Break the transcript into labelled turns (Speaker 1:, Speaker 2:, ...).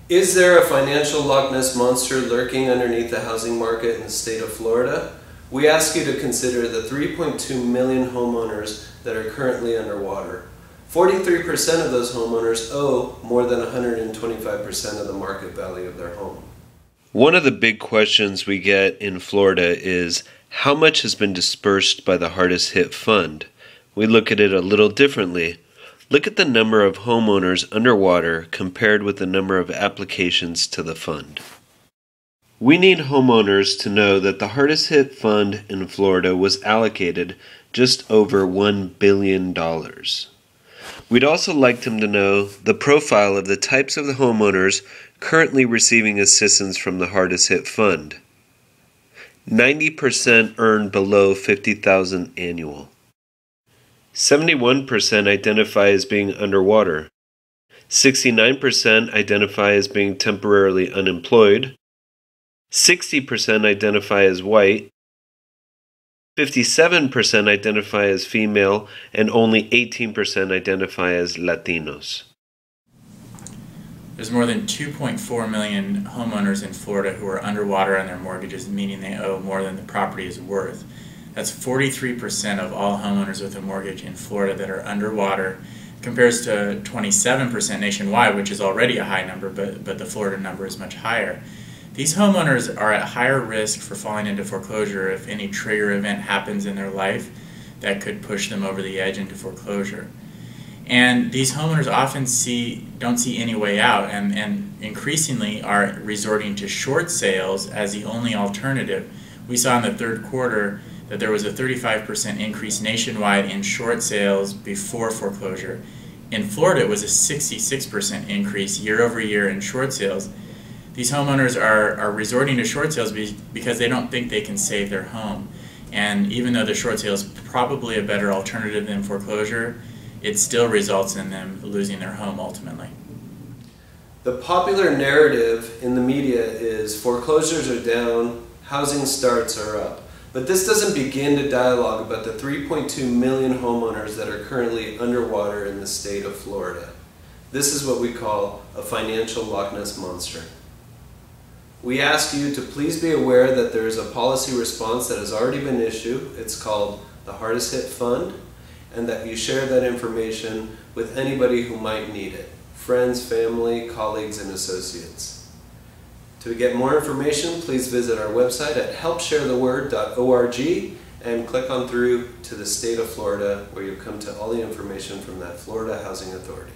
Speaker 1: Is there a financial Loch Ness Monster lurking underneath the housing market in the state of Florida? We ask you to consider the 3.2 million homeowners that are currently underwater. 43% of those homeowners owe more than 125% of the market value of their home.
Speaker 2: One of the big questions we get in Florida is how much has been dispersed by the hardest hit fund? We look at it a little differently. Look at the number of homeowners underwater compared with the number of applications to the fund. We need homeowners to know that the hardest hit fund in Florida was allocated just over $1 billion. We'd also like them to know the profile of the types of the homeowners currently receiving assistance from the hardest hit fund. 90% earn below $50,000 annual. 71% identify as being underwater. 69% identify as being temporarily unemployed. 60% identify as white. 57% identify as female, and only 18% identify as Latinos.
Speaker 3: There's more than 2.4 million homeowners in Florida who are underwater on their mortgages, meaning they owe more than the property is worth. That's 43% of all homeowners with a mortgage in Florida that are underwater, compares to 27% nationwide, which is already a high number, but the Florida number is much higher. These homeowners are at higher risk for falling into foreclosure if any trigger event happens in their life that could push them over the edge into foreclosure. And these homeowners often don't see any way out and increasingly are resorting to short sales as the only alternative. We saw in the third quarter that there was a 35% increase nationwide in short sales before foreclosure. In Florida, it was a 66% increase year over year in short sales. These homeowners are resorting to short sales because they don't think they can save their home. And even though the short sale is probably a better alternative than foreclosure, it still results in them losing their home ultimately.
Speaker 1: The popular narrative in the media is foreclosures are down, housing starts are up. But this doesn't begin to dialogue about the 3.2 million homeowners that are currently underwater in the state of Florida. This is what we call a financial Loch Ness Monster. We ask you to please be aware that there is a policy response that has already been issued. It's called the Hardest Hit Fund, and that you share that information with anybody who might need it. Friends, family, colleagues, and associates. To get more information, please visit our website at helpsharetheword.org and click on through to the state of Florida, where you'll come to all the information from that Florida Housing Authority.